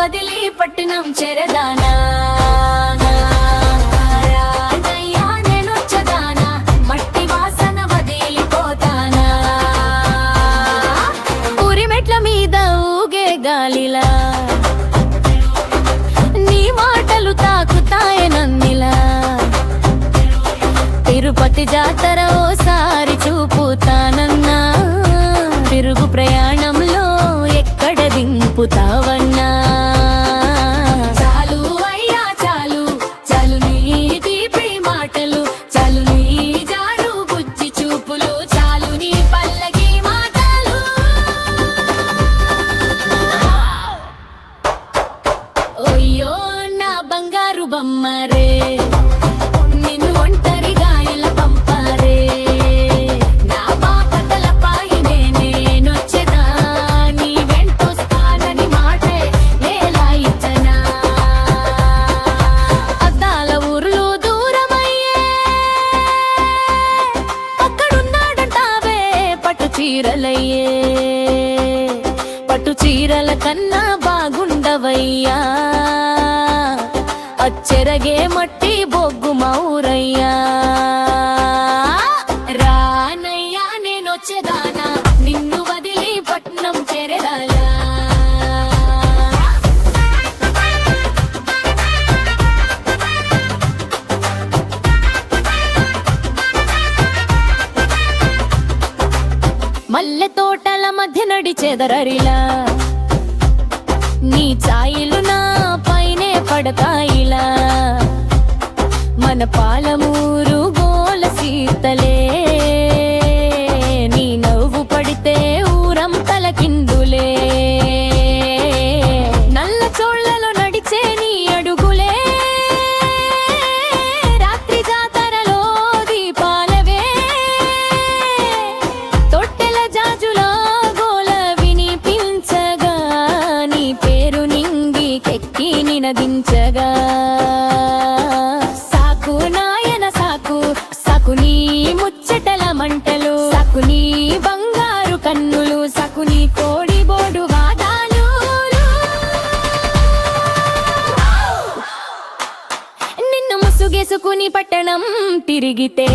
వదిలి పట్టినం చెరదానా రానయ్యా నేనొచ్చదానా మట్టి వాసన వదిలిపోతానా ఊరి మెట్ల మీద ఊగే గాలిలా నీ మాటలు తాకుతాయే నన్నిలా తిరుపతి జాతర ఓసారి చూపుతానన్నా తిరుగు ప్రయాణంలో ఎక్కడ దింపుతావన్నా చాలు అయ్యా చాలు చాలు నీ తీపి మాటలు చాలు నీ జారు బుజ్జి చూపులు చాలు నీ పల్లకి మాటలు ఓయ్యో నా బంగారు బొమ్మరే నిన్ను ఒంటరిగా ఇలా పంపారే నా బాపతల పాయినే నేనొచ్చెదా నీ వెంటొస్తానని మాటే ఎలా ఇచ్చనా అద్దాల ఊర్లు దూరమయ్యే అక్కడున్నాడంటావే పట్టు చీరలయ్యే పట్టు చీరల కన్నా బాగుండవయ్యా అచ్చెరగే మట్టి బొగ్గు మౌరయ్యా రానయ్యా నేనొచ్చెదానా నిన్ను వదిలి పట్నం చెరదాలా మల్లె తోటల మధ్య నడిచెదరరిలా నీ ఛాయలు నా పైనే పడతాయిలా మన పాలమూరు గోల సీతలే నీ నవ్వు పడితే ఊరం తలకిందులే నల్ల చోళ్లలో నడిచే నీ అడుగులే రాత్రి జాతరలో దీపాలవే తొట్టెల జాజులా గోల వినిపించగా నీ పేరు నింగికెక్కి నినదించగా సాకు నాయన సాకు సాకు నీ ముచ్చటల మంటలు సాకు నీ బంగారు కన్నులు సాకు నీ కోడి బోడు వాదాలు నిన్ను ముసుగేసుకుని పట్టణం తిరిగితే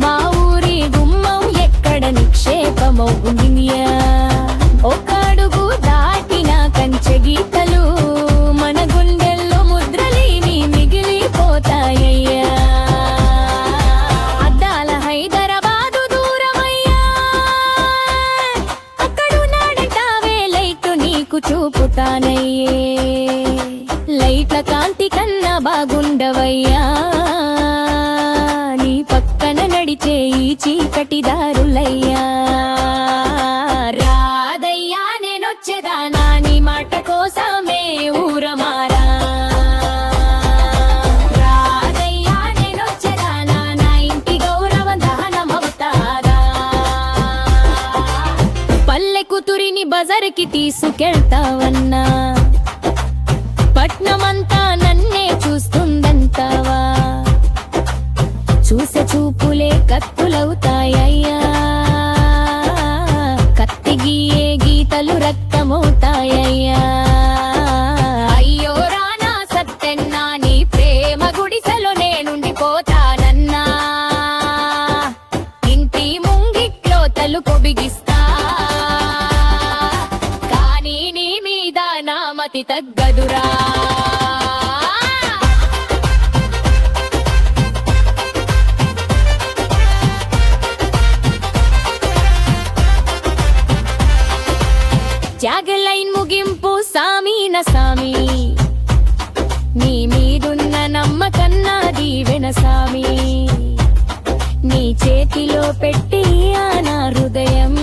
మా ఊరి గుమ్మం ఎక్కడ నిక్షేపమవునియా ఒక అడుగు దాటిన కంచె గీతలు మన గుండెల్లో ముద్రలేని మిగిలిపోతాయ్యా అద్దాల హైదరాబాదు దూరమయ్యా అక్కడున్నాడంటావే లైట్ నీకు చూపుతానయ్యే లైట్ల కాంతి కన్నా బాగుండవయ్యా నీ పక్కన నడిచే ఈ చీకటి దారులయ్యా రాదయ్యా నేనొచ్చెదానా నీ మాట కోసమే ఊరమారా రాదయ్యా నేనొచ్చెదానా నా ఇంటి గౌరవ దహనమవుతారా పల్లె కూతురిని బజారుకి తీసుకెళ్తావన్నా పట్నమంతా నన్నే చూస్తుందంటావా చూసే చూపులే కత్తులవుతాయ్యా కత్తి గీయే గీతలు రక్తమవుతాయ్యా అయ్యో రానా సత్తెన్నా నీ ప్రేమ గుడిసెలో నేనుండిపోతానన్నా ఇంటి ముంగిట్లో తలుపు బిగిస్తా కానీ నీ మీద నా మతి తగ్గదురా జాగలైన్ ముగింపు సామీన సామి నీ మీదున్న నమ్మకన్నా దీవెన సామి నీ చేతిలో పెట్టి ఆ నా హృదయం